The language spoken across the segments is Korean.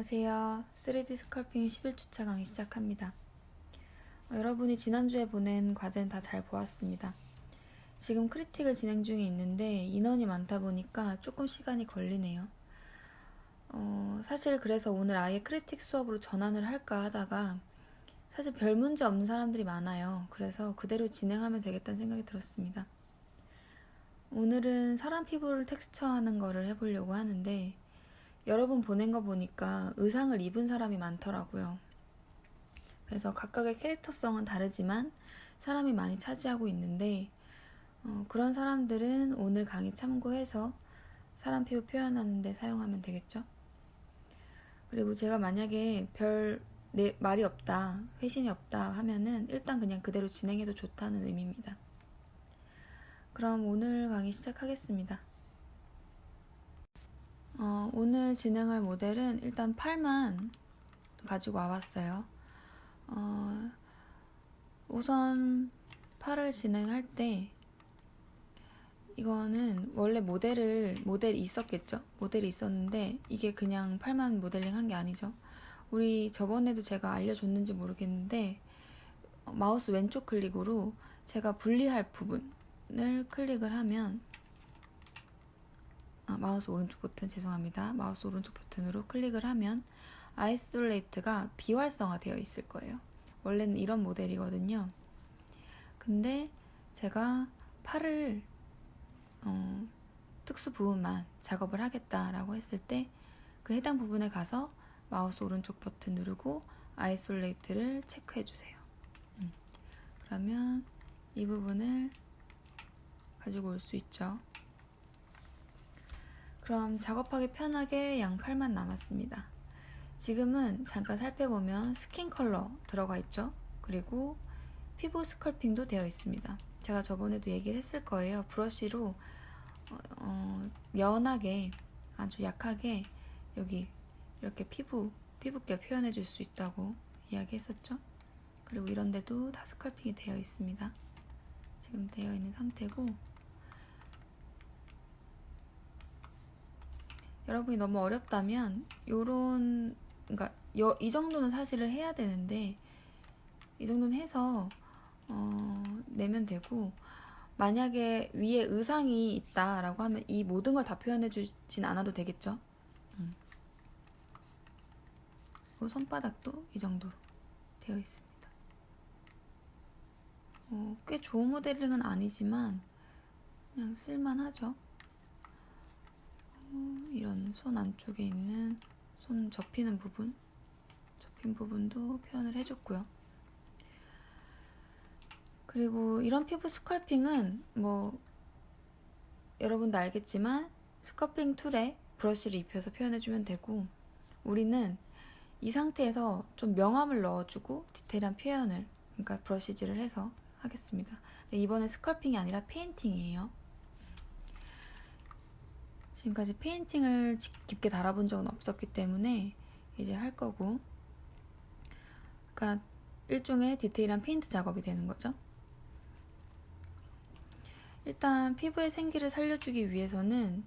안녕하세요. 3D 스컬핑 11주차 강의 시작합니다. 여러분이 지난주에 보낸 과제는 다 잘 보았습니다. 지금 크리틱을 진행 중에 있는데 인원이 많다 보니까 조금 시간이 걸리네요. 사실 그래서 오늘 아예 크리틱 수업으로 전환을 할까 하다가 사실 별 문제 없는 사람들이 많아요. 그래서 그대로 진행하면 되겠다는 생각이 들었습니다. 오늘은 사람 피부를 텍스처하는 거를 해보려고 하는데 여러분 보낸 거 보니까 의상을 입은 사람이 많더라고요. 그래서 각각의 캐릭터성은 다르지만 사람이 많이 차지하고 있는데 그런 사람들은 오늘 강의 참고해서 사람 피부 표현하는 데 사용하면 되겠죠. 그리고 제가 만약에 말이 없다, 회신이 없다 하면은 일단 그냥 그대로 진행해도 좋다는 의미입니다. 그럼 오늘 강의 시작하겠습니다. 오늘 진행할 모델은 일단 팔만 가지고 와봤어요. 우선 팔을 진행할 때 이거는 원래 모델이 있었겠죠? 모델이 있었는데 이게 그냥 팔만 모델링 한 게 아니죠. 우리 저번에도 제가 알려줬는지 모르겠는데 마우스 왼쪽 클릭으로 제가 분리할 부분을 클릭을 하면 마우스 오른쪽 버튼 죄송합니다. 마우스 오른쪽 버튼으로 클릭을 하면 아이솔레이트가 비활성화 되어 있을 거예요. 원래는 이런 모델이거든요. 근데 제가 팔을 특수 부분만 작업을 하겠다라고 했을 때 그 해당 부분에 가서 마우스 오른쪽 버튼 누르고 아이솔레이트를 체크해 주세요. 그러면 이 부분을 가지고 올 수 있죠. 그럼 작업하기 편하게 양팔만 남았습니다. 지금은 잠깐 살펴보면 스킨 컬러 들어가 있죠. 그리고 피부 스컬핑도 되어 있습니다. 제가 저번에도 얘기를 했을 거예요. 브러쉬로 연하게 아주 약하게 여기 이렇게 피부결 표현해 줄 수 있다고 이야기했었죠. 그리고 이런 데도 다 스컬핑이 되어 있습니다. 지금 되어 있는 상태고 여러분이 너무 어렵다면 그러니까 이 정도는 사실을 해야 되는데 이 정도는 해서 내면 되고 만약에 위에 의상이 있다라고 하면 이 모든 걸 다 표현해 주진 않아도 되겠죠. 그리고 손바닥도 이 정도로 되어 있습니다. 꽤 좋은 모델링은 아니지만 그냥 쓸만하죠. 이런 손 안쪽에 있는 손 접힌 부분도 표현을 해줬고요. 그리고 이런 피부 스컬핑은 여러분도 알겠지만 스컬핑 툴에 브러쉬를 입혀서 표현해주면 되고 우리는 이 상태에서 좀 명암을 넣어주고 디테일한 표현을 그러니까 브러쉬질을 해서 하겠습니다. 이번엔 스컬핑이 아니라 페인팅이에요. 지금까지 페인팅을 깊게 달아본 적은 없었기 때문에 이제 할 거고 그러니까 일종의 디테일한 페인트 작업이 되는 거죠. 일단 피부의 생기를 살려주기 위해서는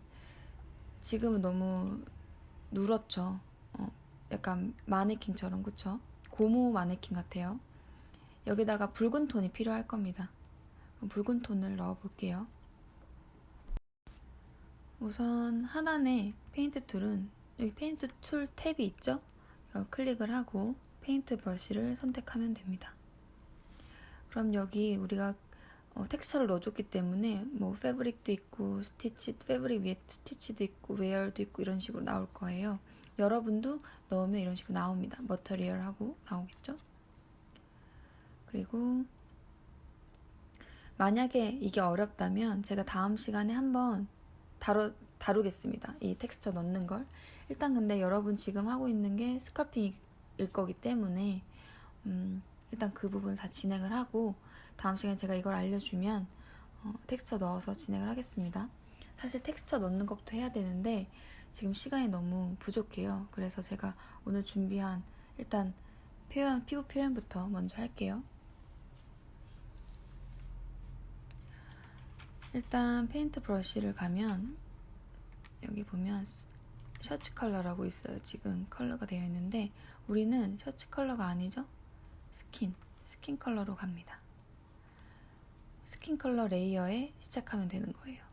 지금은 너무 누렇죠. 약간 마네킹처럼 그쵸? 고무 마네킹 같아요. 여기다가 붉은 톤이 필요할 겁니다. 붉은 톤을 넣어 볼게요. 우선 하단에 페인트 툴은 여기 페인트 툴 탭이 있죠? 이걸 클릭을 하고 페인트 브러쉬를 선택하면 됩니다. 그럼 여기 우리가 텍스처를 넣어줬기 때문에 패브릭도 있고 패브릭 위에 스티치도 있고 웨어도 있고 이런 식으로 나올 거예요. 여러분도 넣으면 이런 식으로 나옵니다. 머터리얼 하고 나오겠죠? 그리고 만약에 이게 어렵다면 제가 다음 시간에 한번 다루겠습니다. 이 텍스처 넣는 걸. 일단 근데 여러분 지금 하고 있는 게 스컬핑일 거기 때문에 일단 그 부분 다 진행을 하고 다음 시간에 제가 이걸 알려주면 텍스처 넣어서 진행을 하겠습니다. 사실 텍스처 넣는 것부터 해야 되는데 지금 시간이 너무 부족해요. 그래서 제가 오늘 준비한 일단 피부 표현부터 먼저 할게요. 일단 페인트 브러쉬를 가면 여기 보면 셔츠 컬러라고 있어요. 지금 컬러가 되어 있는데 우리는 셔츠 컬러가 아니죠. 스킨 컬러로 갑니다. 스킨 컬러 레이어에 시작하면 되는 거예요.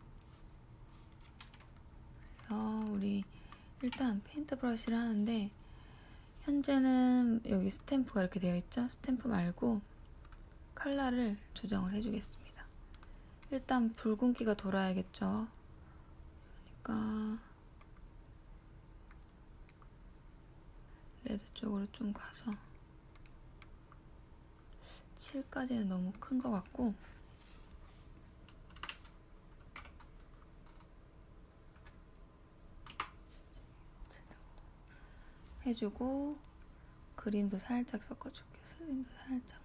그래서 우리 일단 페인트 브러쉬를 하는데 현재는 여기 스탬프가 이렇게 되어 있죠. 스탬프 말고 컬러를 조정을 해주겠습니다. 일단 붉은기가 돌아야겠죠. 그러니까 레드 쪽으로 좀 가서 7까지는 너무 큰 것 같고 해주고 그린도 살짝 섞어줄게요. 그린도 살짝만.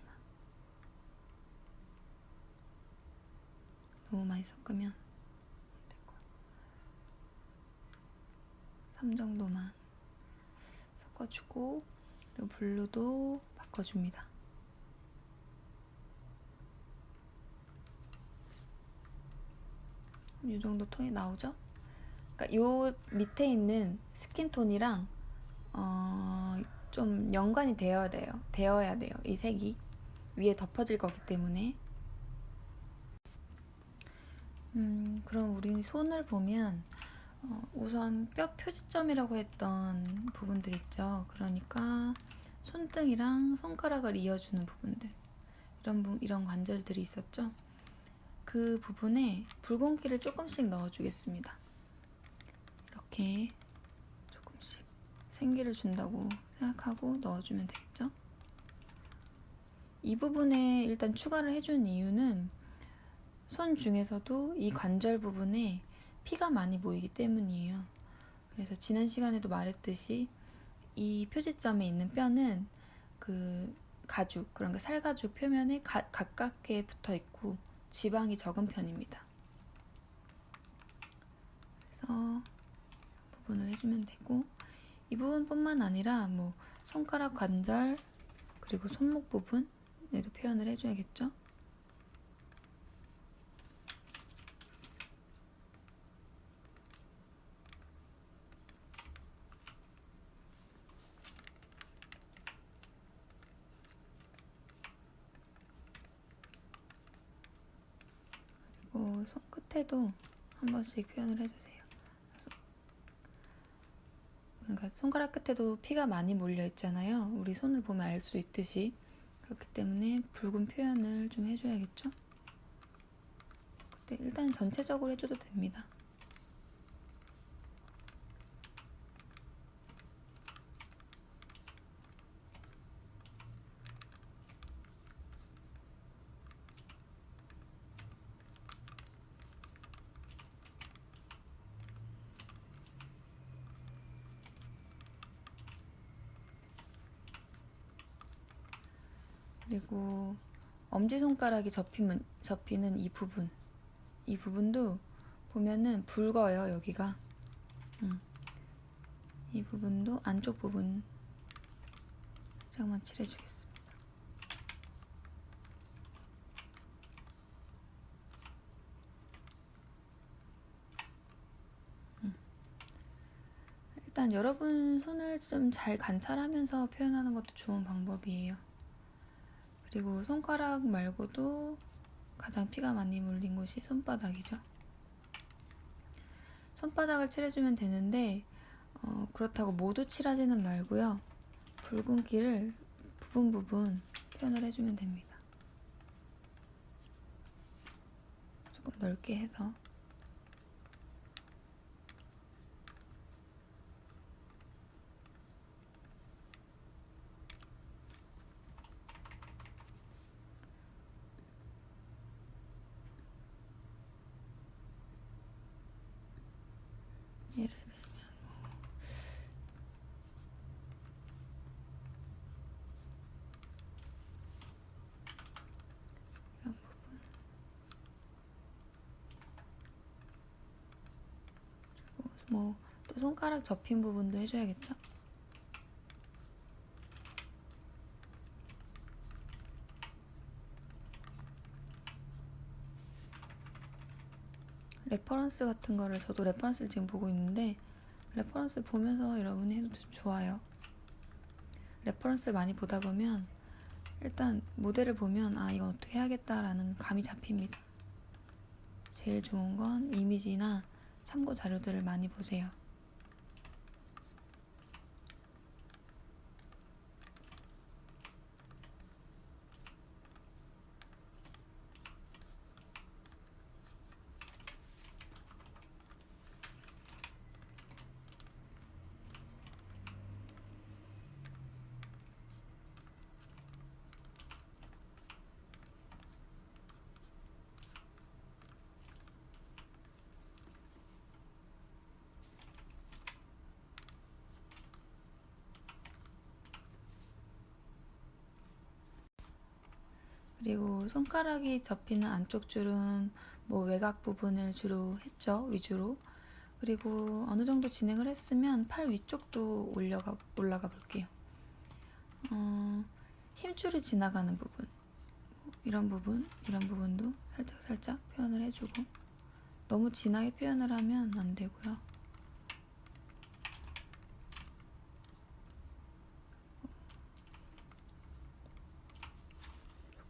너무 많이 섞으면 안 되고 3 정도만 섞어주고 그리고 블루도 바꿔줍니다. 이 정도 톤이 나오죠? 그러니까 요 밑에 있는 스킨톤이랑 좀 연관이 되어야 돼요. 이 색이 위에 덮어질 거기 때문에. 그럼 우리 손을 보면 우선 뼈 표지점이라고 했던 부분들 있죠. 그러니까 손등이랑 손가락을 이어주는 부분들, 이런 관절들이 있었죠. 그 부분에 붉은기를 조금씩 넣어주겠습니다. 이렇게 조금씩 생기를 준다고 생각하고 넣어주면 되겠죠. 이 부분에 일단 추가를 해준 이유는 손 중에서도 이 관절 부분에 피가 많이 모이기 때문이에요. 그래서 지난 시간에도 말했듯이 이 표지점에 있는 뼈는 그 가죽, 그러니까 살가죽 표면에 가깝게 붙어 있고 지방이 적은 편입니다. 그래서 이 부분을 해주면 되고 이 부분뿐만 아니라 뭐 손가락 관절 그리고 손목 부분에도 표현을 해줘야겠죠. 그리고 손끝에도 한 번씩 표현을 해주세요. 그러니까 손가락 끝에도 피가 많이 몰려 있잖아요. 우리 손을 보면 알 수 있듯이. 그렇기 때문에 붉은 표현을 좀 해줘야겠죠. 그때 일단 전체적으로 해줘도 됩니다. 그리고 엄지손가락이 접히는 이 부분도 보면은 붉어요. 여기가 이 부분도 안쪽 부분 살짝만 칠해주겠습니다. 일단 여러분 손을 좀 잘 관찰하면서 표현하는 것도 좋은 방법이에요. 그리고 손가락 말고도 가장 피가 많이 몰린 곳이 손바닥이죠. 손바닥을 칠해주면 되는데 그렇다고 모두 칠하지는 말고요. 붉은기를 부분 표현을 해주면 됩니다. 조금 넓게 해서 예를 들면 이런 부분 그리고 뭐 또 손가락 접힌 부분도 해줘야겠죠? 레퍼런스 같은 거를 저도 레퍼런스를 지금 보고 있는데 레퍼런스 보면서 여러분이 해도 좋아요. 레퍼런스를 많이 보다 보면 일단 모델을 보면 아 이거 어떻게 해야겠다라는 감이 잡힙니다. 제일 좋은 건 이미지나 참고 자료들을 많이 보세요. 그리고 손가락이 접히는 안쪽 줄은 뭐 외곽 부분을 주로 했죠, 위주로. 그리고 어느 정도 진행을 했으면 팔 위쪽도 올라가 볼게요. 힘줄이 지나가는 부분, 이런 부분도 살짝 표현을 해주고, 너무 진하게 표현을 하면 안 되고요.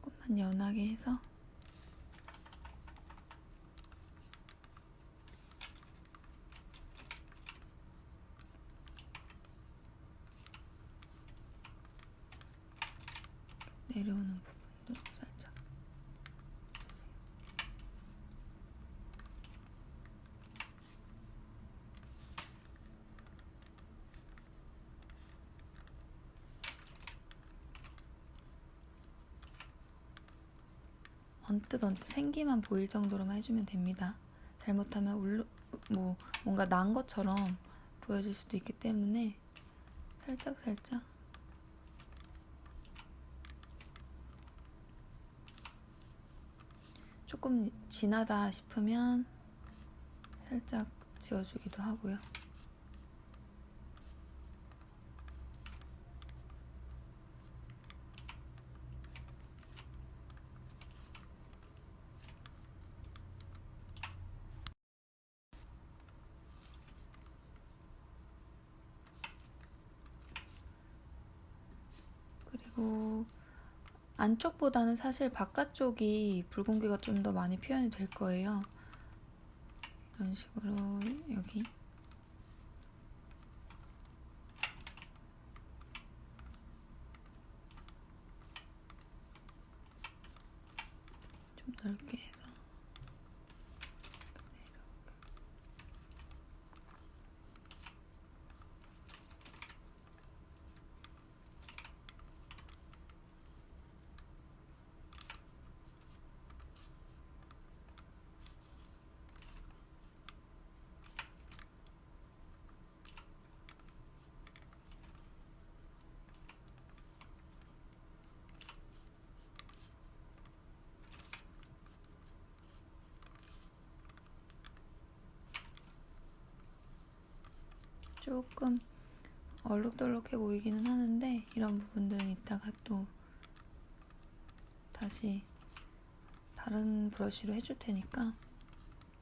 조금만 연하게 해서 내려오는 부분도 살짝 주세요. 언뜻 생기만 보일 정도로만 해주면 됩니다. 잘못하면 뭔가 난 것처럼 보여질 수도 있기 때문에 살짝 조금 진하다 싶으면 살짝 지워주기도 하고요. 그리고 안쪽보다는 사실 바깥쪽이 붉은기가 좀 더 많이 표현이 될 거예요. 이런 식으로 여기 좀 넓게 해서 조금 얼룩덜룩해 보이기는 하는데 이런 부분들은 이따가 또 다시 다른 브러쉬로 해줄 테니까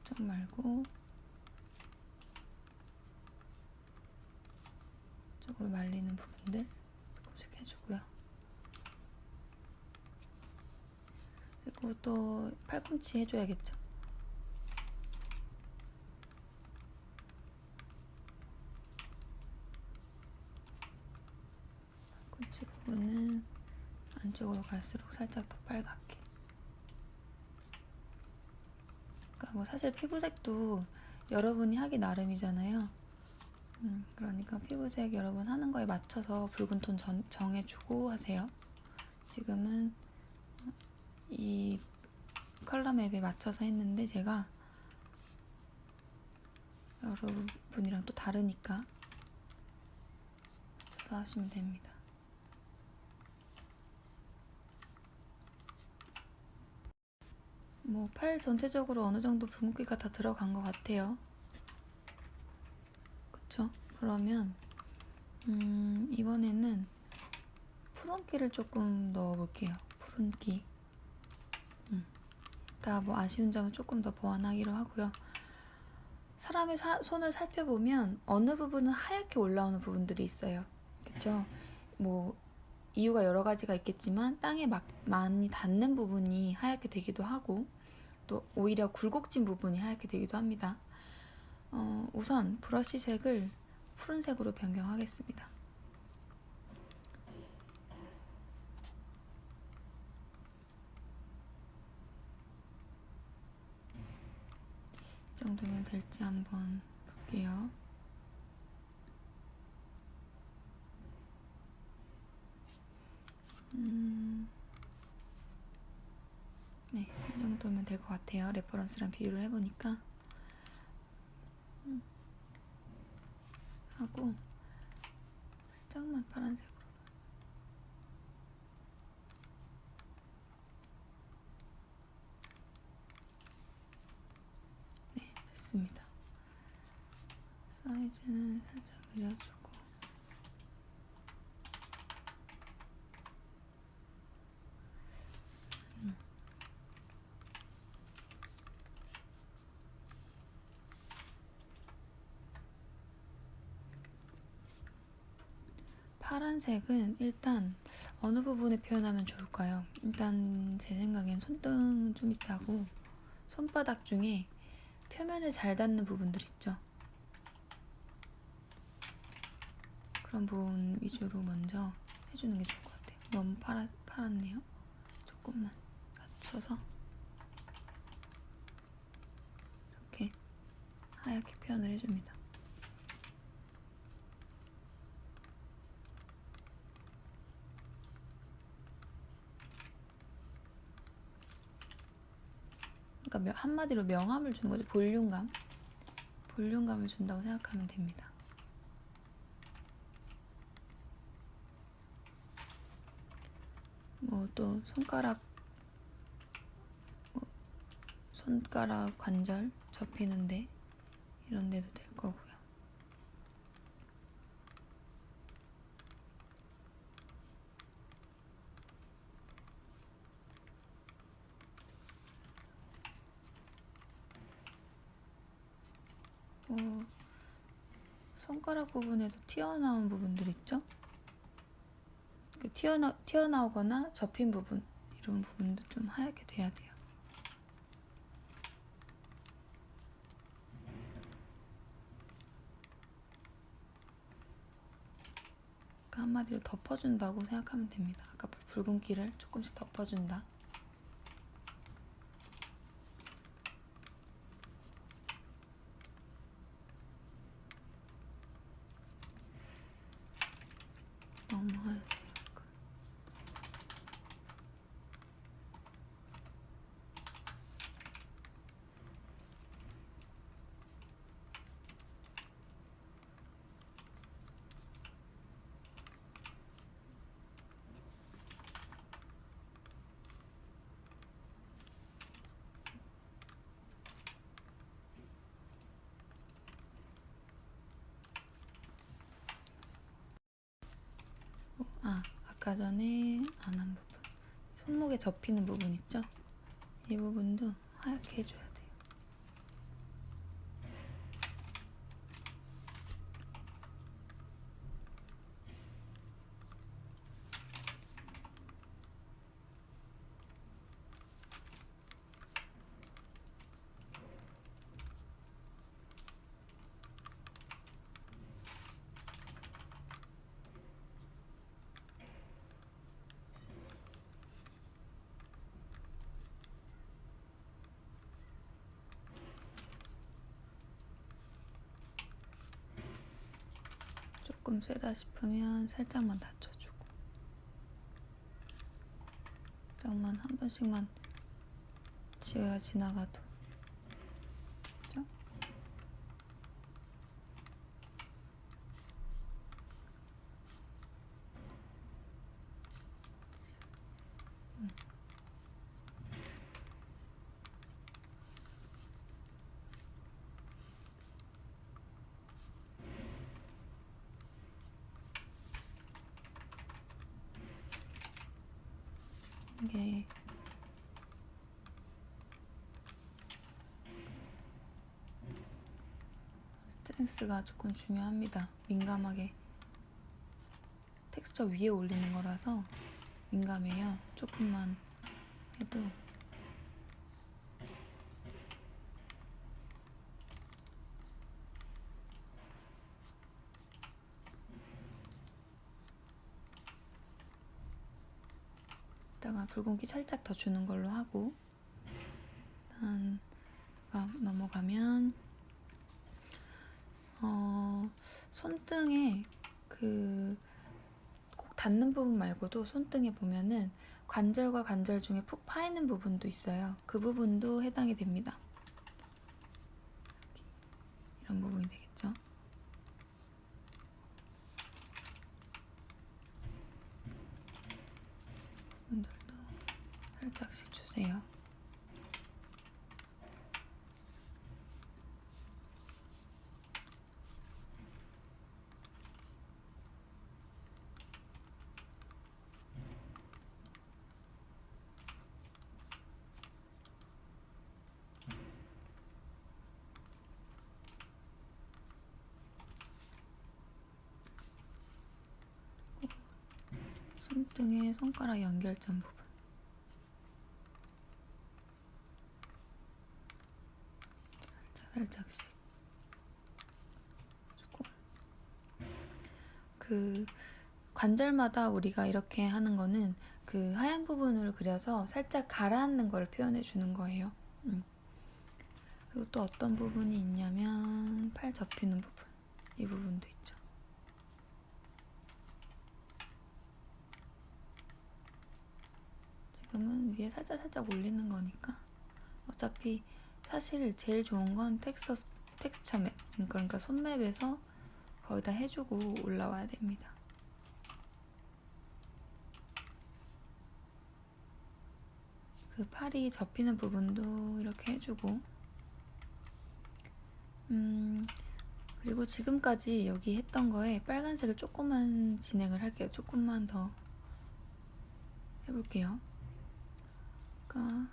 좀 말고 쪽으로 말리는 부분들 조금씩 해주고요. 그리고 또 팔꿈치 해줘야겠죠. 팔꿈치 부분은 안쪽으로 갈수록 살짝 더 빨갛게. 그러니까 뭐 사실 피부색도 여러분이 하기 나름이잖아요. 그러니까 피부색 여러분 하는 거에 맞춰서 붉은 톤 정해주고 하세요. 지금은 이 컬러 맵에 맞춰서 했는데 제가 여러분이랑 또 다르니까 맞춰서 하시면 됩니다. 뭐 팔 전체적으로 어느 정도 붉은기가 다 들어간 것 같아요. 그쵸? 그러면 이번에는 푸른기를 조금 넣어볼게요. 푸른기. 다 뭐 아쉬운 점은 조금 더 보완하기로 하고요. 사람의 손을 살펴보면 어느 부분은 하얗게 올라오는 부분들이 있어요. 그쵸? 뭐 이유가 여러 가지가 있겠지만 땅에 많이 닿는 부분이 하얗게 되기도 하고 또 오히려 굴곡진 부분이 하얗게 되기도 합니다. 우선 브러쉬 색을 푸른색으로 변경하겠습니다. 이 정도면 될지 한번 볼게요. 네, 이 정도면 될 것 같아요. 레퍼런스랑 비교를 해보니까. 하고 살짝만 파란색으로. 네, 됐습니다. 사이즈는 살짝 늘려주고 파란색은 일단 어느 부분에 표현하면 좋을까요? 일단 제 생각엔 손등은 좀 있다고 손바닥 중에 표면에 잘 닿는 부분들 있죠? 그런 부분 위주로 먼저 해주는 게 좋을 것 같아요. 너무 파랗네요. 조금만 낮춰서 이렇게 하얗게 표현을 해줍니다. 그러니까 한마디로 명암을 주는 거죠. 볼륨감을 준다고 생각하면 됩니다. 뭐 또 손가락 관절 접히는데 이런 데도 될 거고요. 손가락 부분에도 튀어나온 부분들 있죠? 그 튀어나오거나 접힌 부분, 이런 부분도 좀 하얗게 돼야 돼요. 그러니까 한마디로 덮어준다고 생각하면 됩니다. 아까 붉은기를 조금씩 덮어준다. 너무 하얗게. 아까 전에 안 한 부분, 손목에 접히는 부분 있죠? 이 부분도 하얗게 해줘야 돼요. 조금 세다 싶으면 살짝만 낮춰주고, 살짝만 한 번씩만 지혜가 지나가도 됐죠? 이게 센스가 조금 중요합니다. 민감하게 텍스처 위에 올리는 거라서 민감해요. 조금만 해도. 이따가 붉은기 살짝 더 주는 걸로 하고, 일단 넘어가면 손등에 꼭 닿는 부분 말고도 손등에 보면은 관절과 관절 중에 푹 파이는 부분도 있어요. 그 부분도 해당이 됩니다. 이런 부분이 되겠죠. 분들도 살짝씩 주세요. 손등의 손가락 연결점 부분. 살짝씩 주고, 그 관절마다 우리가 이렇게 하는 거는 그 하얀 부분을 그려서 살짝 가라앉는 걸 표현해 주는 거예요. 그리고 또 어떤 부분이 있냐면 팔 접히는 부분, 이 부분도 있죠. 지금은 위에 살짝 올리는 거니까 어차피 사실 제일 좋은 건 텍스처 맵, 그러니까 손맵에서 거의 다 해주고 올라와야 됩니다. 그 팔이 접히는 부분도 이렇게 해주고, 그리고 지금까지 여기 했던 거에 빨간색을 조금만 진행을 할게요. 조금만 더 해볼게요. 그러니까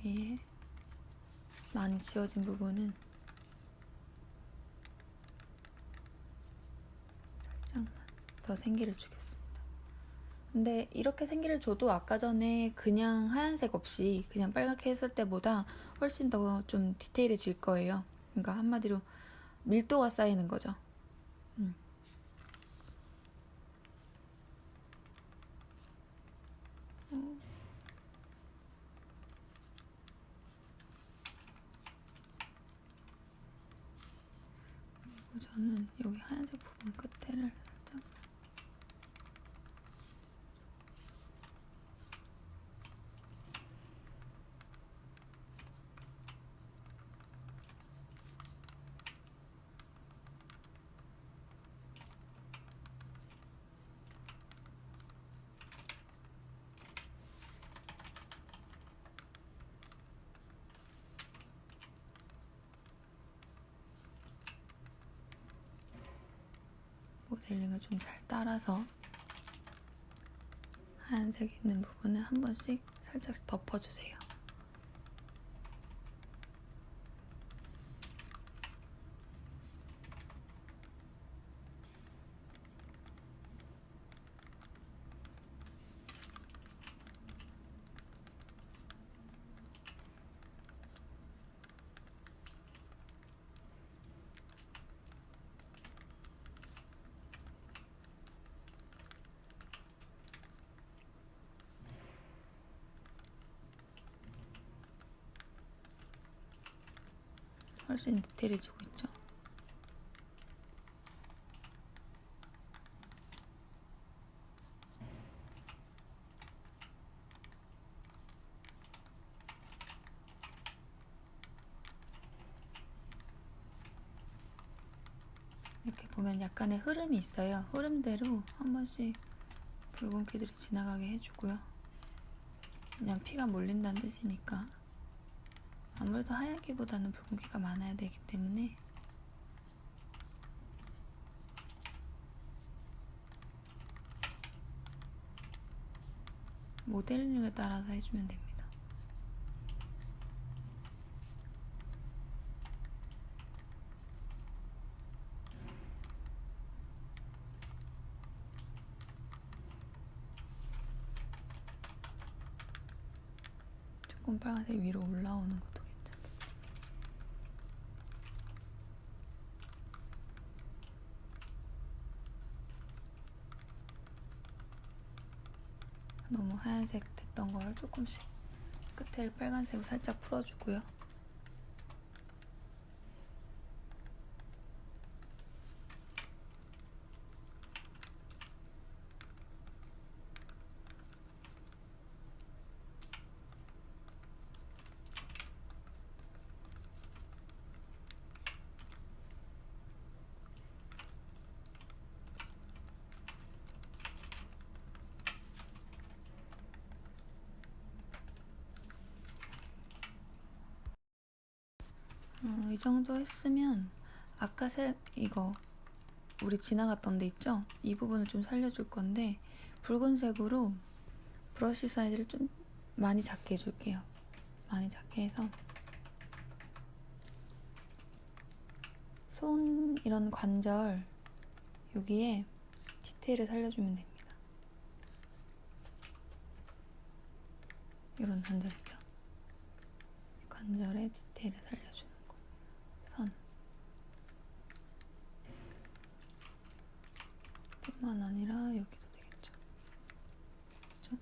위에 많이 지워진 부분은 살짝만 더 생기를 주겠습니다. 근데 이렇게 생기를 줘도 아까 전에 그냥 하얀색 없이 그냥 빨갛게 했을 때보다 훨씬 더 좀 디테일해질 거예요. 그러니까 한마디로 밀도가 쌓이는 거죠. 그리고 저는 여기 하얀색 부분 끝에를 살짝 모델링을 좀 잘 따라서 하얀색 있는 부분을 한 번씩 살짝씩 덮어주세요. 훨씬 디테일해지고 있죠. 이렇게 보면 약간의 흐름이 있어요. 흐름대로 한 번씩 붉은기들이 지나가게 해주고요. 그냥 피가 몰린다는 뜻이니까 아무래도 하얀기보다는 붉은기가 많아야 되기 때문에 모델링에 따라서 해주면 됩니다. 조금 빨간색 위로 올라오는 것도 괜찮아요. 너무 하얀색 됐던 걸 조금씩 끝에를 빨간색으로 살짝 풀어주고요. 이 정도 했으면 아까 이거 우리 지나갔던 데 있죠? 이 부분을 좀 살려줄 건데 붉은색으로 브러쉬 사이즈를 좀 많이 작게 해줄게요. 많이 작게 해서 손 이런 관절 여기에 디테일을 살려주면 됩니다. 이런 관절 있죠? 관절에 디테일을 살려주는 거. 선 뿐만 아니라 여기도 되겠죠? 그렇죠?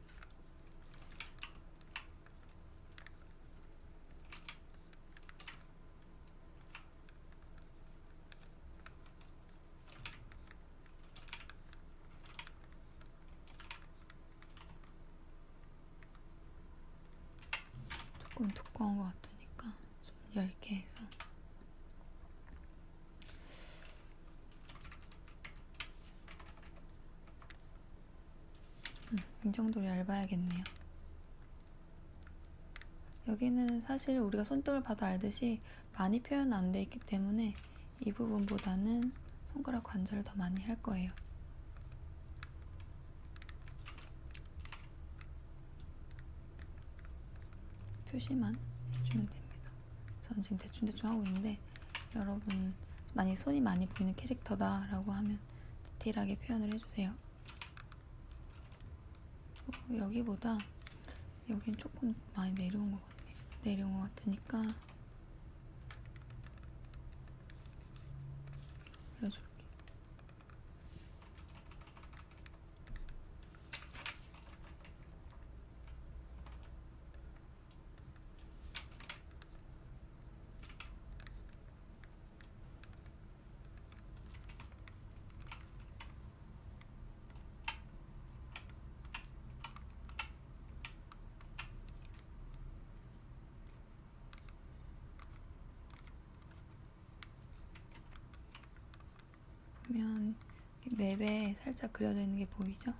조금 두꺼운 것 같으니까 좀 얇게 해서 이 정도로 얇아야겠네요. 여기는 사실 우리가 손등을 봐도 알듯이 많이 표현 안 돼 있기 때문에 이 부분보다는 손가락 관절을 더 많이 할 거예요. 표시만 해주면 됩니다. 저는 지금 대충 하고 있는데 여러분 만약에 손이 많이 보이는 캐릭터다 라고 하면 디테일하게 표현을 해주세요. 여기보다 여긴 조금 많이 내려온 것 같네요. 내려온 것 같으니까 그려줄게요. 보면 맵에 살짝 그려져 있는 게 보이죠?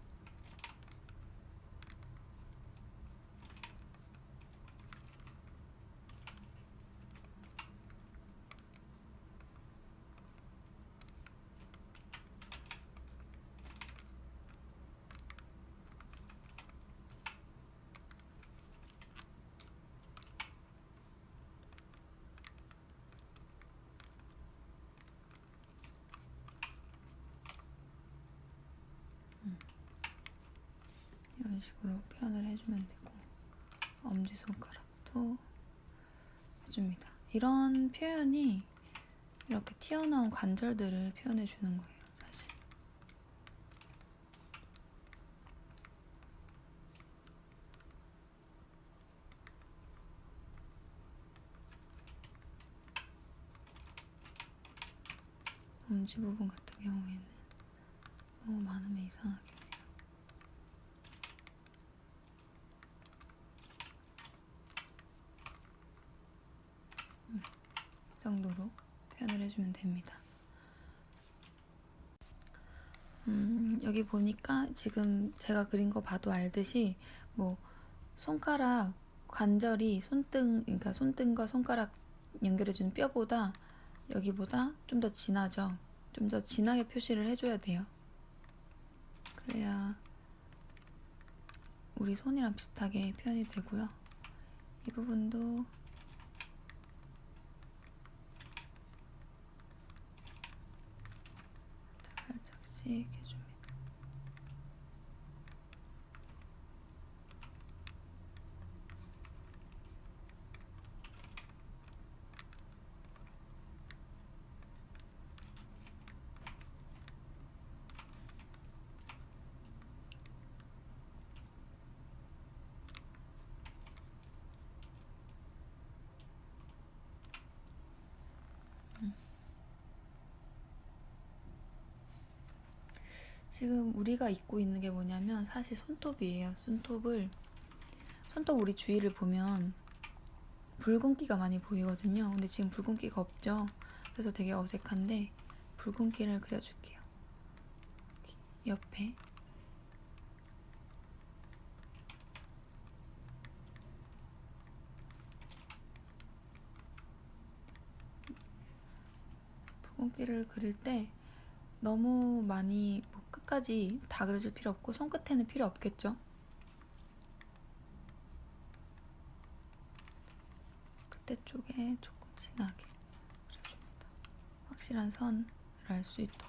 이런 식으로 표현을 해주면 되고 엄지손가락도 해줍니다. 이런 표현이 이렇게 튀어나온 관절들을 표현해 주는 거예요, 사실. 엄지 부분 같은 경우에는 너무 많으면 이상하겠네요. 이 정도로 표현을 해주면 됩니다. 여기 보니까 지금 제가 그린 거 봐도 알듯이 뭐 손가락 관절이 그러니까 손등과 손가락 연결해주는 뼈보다 여기보다 좀 더 진하죠. 좀 더 진하게 표시를 해줘야 돼요. 그래야 우리 손이랑 비슷하게 표현이 되고요. 이 부분도 살짝씩 해줍니다. 지금 우리가 입고 있는 게 뭐냐면 사실 손톱이에요. 손톱 우리 주위를 보면 붉은기가 많이 보이거든요. 근데 지금 붉은기가 없죠. 그래서 되게 어색한데 붉은기를 그려줄게요. 옆에. 붉은기를 그릴 때 너무 많이 뭐 끝까지 다 그려줄 필요 없고 손끝에는 필요 없겠죠. 끝에 쪽에 조금 진하게 그려줍니다. 확실한 선을 알 수 있도록.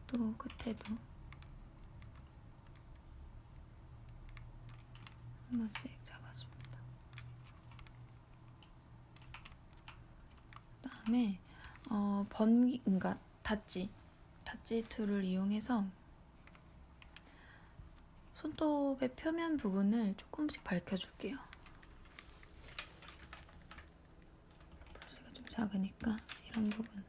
또 끝에도 한 번씩 잡아줍니다. 그 다음에 그러니까 닫지 툴을 이용해서 손톱의 표면 부분을 조금씩 밝혀줄게요. 브러쉬가 좀 작으니까 이런 부분,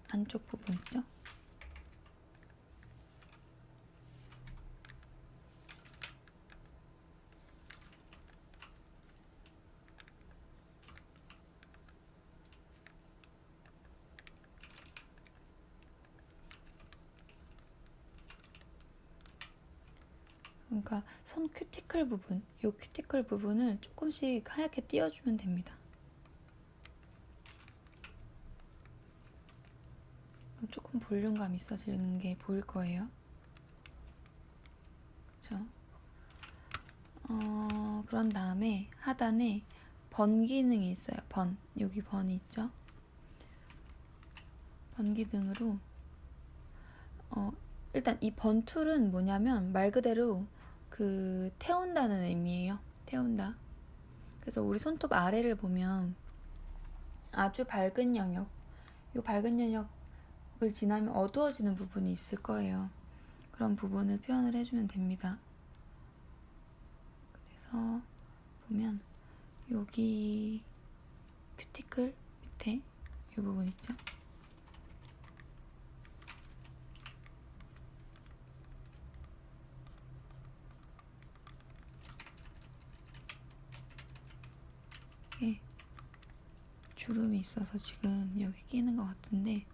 안쪽 부분 있죠? 그러니까 손 큐티클 부분, 이 큐티클 부분을 조금씩 하얗게 띄워주면 됩니다. 조금 볼륨감 있어지는 게 보일 거예요. 그쵸? 그런 다음에 하단에 번 기능이 있어요. 여기 번이 있죠? 번 기능으로 일단 이 번 툴은 뭐냐면 말 그대로 태운다는 의미예요. 태운다. 그래서 우리 손톱 아래를 보면 아주 밝은 영역, 이 밝은 영역을 지나면 어두워지는 부분이 있을 거예요. 그런 부분을 표현을 해주면 됩니다. 그래서 보면 여기 큐티클 밑에 이 부분 있죠? 이게 주름이 있어서 지금 여기 끼는 것 같은데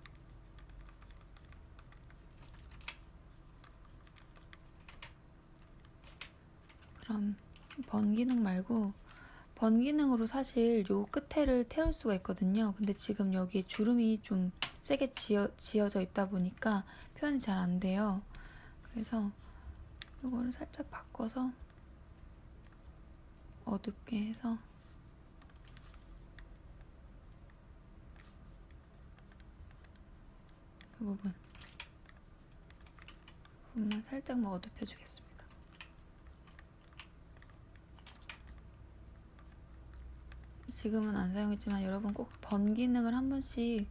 그럼 번 기능 말고 번 기능으로 사실 요 끝에를 태울 수가 있거든요. 근데 지금 여기 주름이 좀 세게 지어져 있다 보니까 표현이 잘 안 돼요. 그래서 이거를 살짝 바꿔서 어둡게 해서 이 부분만 살짝만 어둡혀 주겠습니다. 지금은 안 사용했지만 여러분 꼭 번 기능을 한 번씩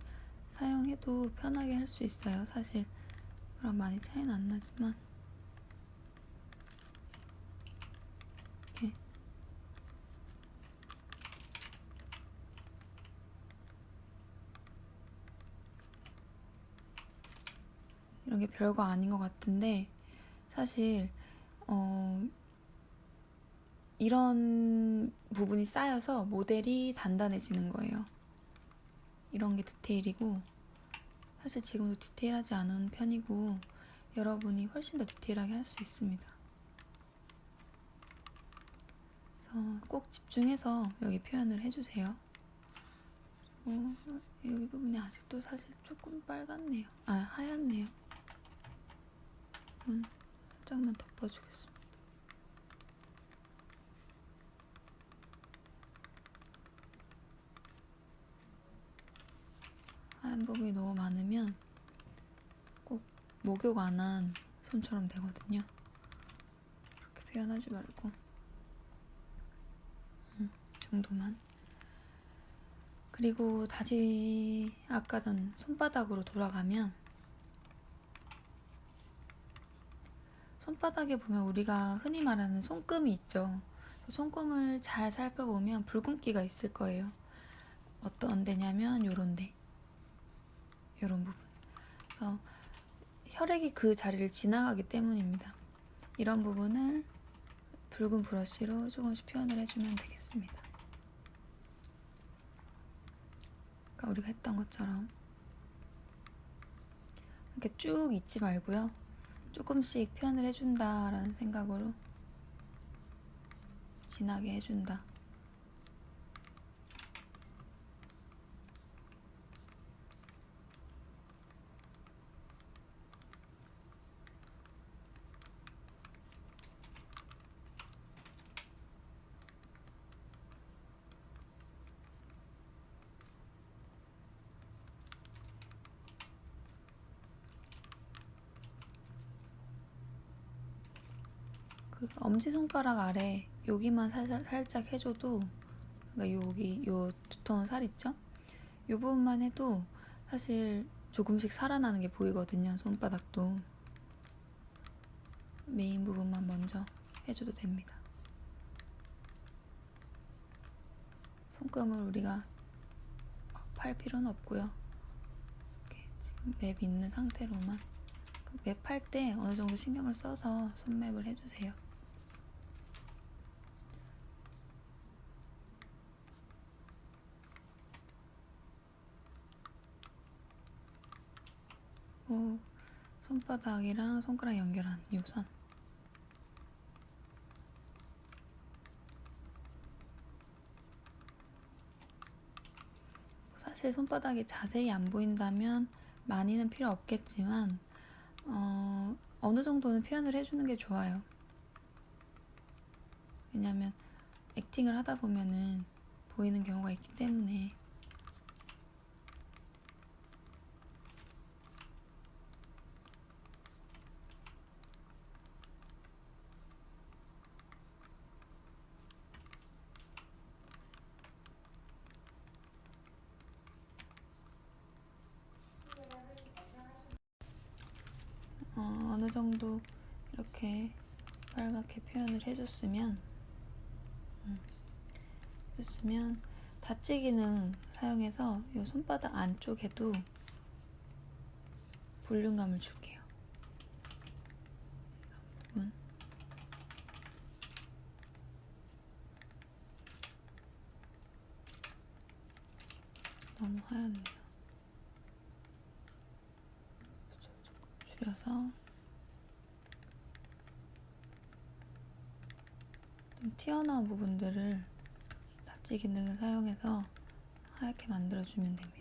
사용해도 편하게 할 수 있어요. 사실 그럼 많이 차이는 안 나지만 이렇게 이런 게 별거 아닌 것 같은데 사실 이런 부분이 쌓여서 모델이 단단해지는 거예요. 이런 게 디테일이고 사실 지금도 디테일하지 않은 편이고 여러분이 훨씬 더 디테일하게 할 수 있습니다. 그래서 꼭 집중해서 여기 표현을 해주세요. 여기 부분이 아직도 사실 조금 빨갛네요. 하얗네요. 살짝만 덮어주겠습니다. 하얀 부분이 너무 많으면 꼭 목욕 안 한 손처럼 되거든요. 그렇게 표현하지 말고 이 정도만. 그리고 다시 아까 전 손바닥으로 돌아가면 손바닥에 보면 우리가 흔히 말하는 손금이 있죠. 손금을 잘 살펴보면 붉은기가 있을 거예요. 어떤 데냐면 요런 데, 요런 부분. 그래서 혈액이 그 자리를 지나가기 때문입니다. 이런 부분을 붉은 브러쉬로 조금씩 표현을 해주면 되겠습니다. 아까 우리가 했던 것처럼 이렇게 쭉 있지 말고요. 조금씩 표현을 해준다라는 생각으로 진하게 해준다. 그 엄지손가락 아래 여기만 살짝 해줘도, 그러니까 여기 요 두터운 살 있죠? 이 부분만 해도 사실 조금씩 살아나는 게 보이거든요. 손바닥도. 메인 부분만 먼저 해줘도 됩니다. 손금을 우리가 막 팔 필요는 없고요. 이렇게 지금 맵 있는 상태로만, 맵 할 때 어느 정도 신경을 써서 손맵을 해주세요. 손바닥이랑 손가락 연결한 이 선. 사실 손바닥이 자세히 안 보인다면 많이는 필요 없겠지만 어느 정도는 표현을 해주는 게 좋아요. 왜냐면 액팅을 하다 보면은 보이는 경우가 있기 때문에. 어느 정도 이렇게 빨갛게 표현을 해줬으면 닫지 기능 사용해서 이 손바닥 안쪽에도 볼륨감을 줄게요. 이런 부분. 너무 하얗네요. 조금 줄여서 좀 튀어나온 부분들을 닫지 기능을 사용해서 하얗게 만들어주면 됩니다.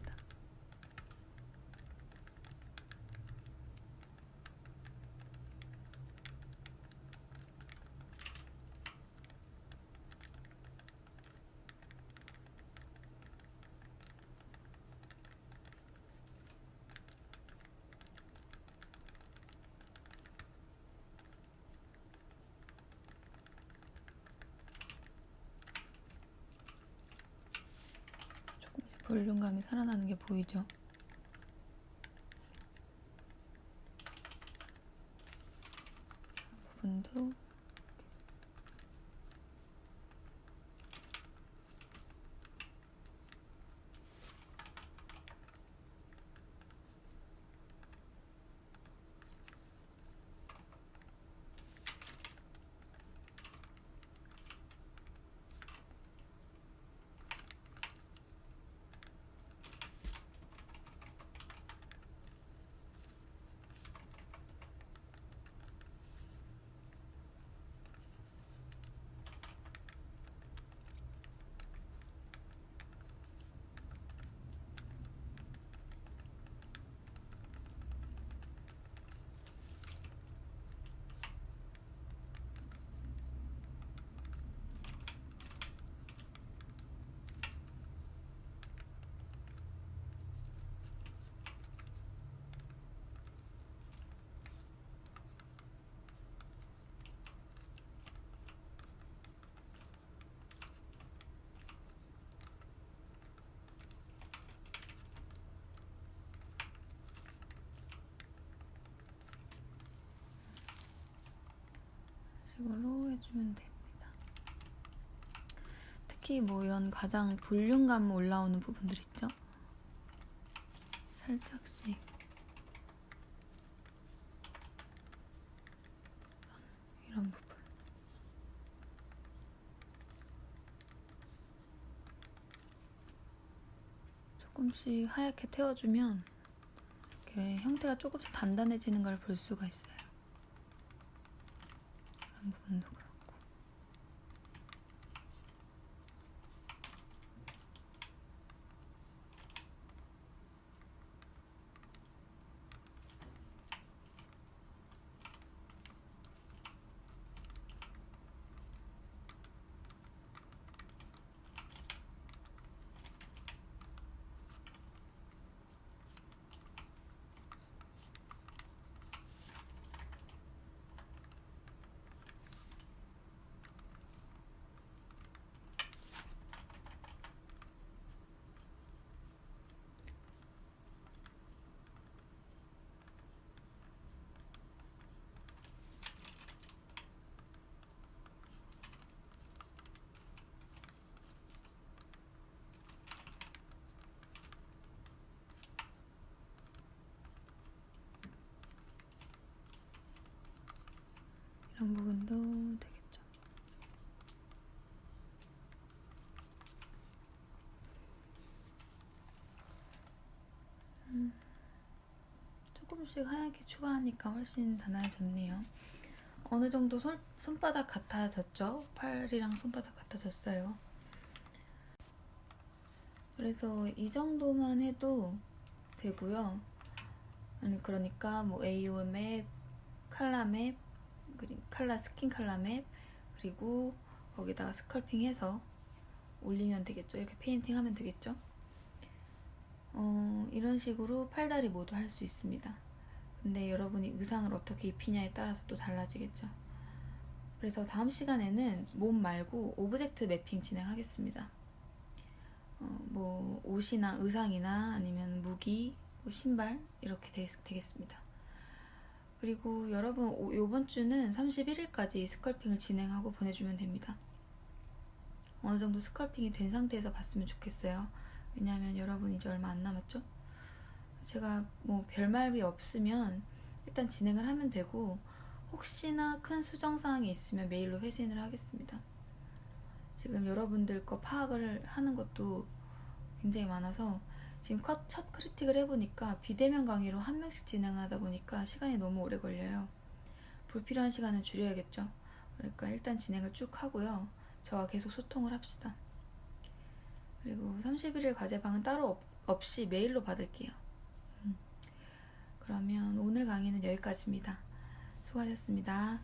볼륨감이 살아나는 게 보이죠? 부분도 식으로 해주면 됩니다. 특히 뭐 이런 가장 볼륨감 올라오는 부분들 있죠? 살짝씩 이런 부분 조금씩 하얗게 태워주면 이렇게 형태가 조금씩 단단해지는 걸 볼 수가 있어요. 이런 부분도 그렇고. 이런 부분도 되겠죠. 조금씩 하얗게 추가하니까 훨씬 단아해졌네요. 어느 정도 손바닥 같아졌죠? 팔이랑 손바닥 같아졌어요. 그래서 이 정도만 해도 되고요. 아니 그러니까 뭐 AO 맵, 칼라 맵, 스킨 칼라 맵, 그리고 거기다가 스컬핑 해서 올리면 되겠죠. 이렇게 페인팅 하면 되겠죠. 이런 식으로 팔다리 모두 할 수 있습니다. 근데 여러분이 의상을 어떻게 입히냐에 따라서 또 달라지겠죠. 그래서 다음 시간에는 몸 말고 오브젝트 매핑 진행하겠습니다. 뭐 옷이나 의상이나 아니면 무기, 뭐 신발 이렇게 되겠습니다. 그리고 여러분 이번 주는 31일까지 스컬핑을 진행하고 보내주면 됩니다. 어느 정도 스컬핑이 된 상태에서 봤으면 좋겠어요. 왜냐하면 여러분 이제 얼마 안 남았죠? 제가 뭐 별말이 없으면 일단 진행을 하면 되고, 혹시나 큰 수정사항이 있으면 메일로 회신을 하겠습니다. 지금 여러분들 거 파악을 하는 것도 굉장히 많아서 지금 첫 크리틱을 해보니까 비대면 강의로 한 명씩 진행하다 보니까 시간이 너무 오래 걸려요. 불필요한 시간은 줄여야겠죠. 그러니까 일단 진행을 쭉 하고요. 저와 계속 소통을 합시다. 그리고 31일 과제방은 따로 없이 메일로 받을게요. 그러면 오늘 강의는 여기까지입니다. 수고하셨습니다.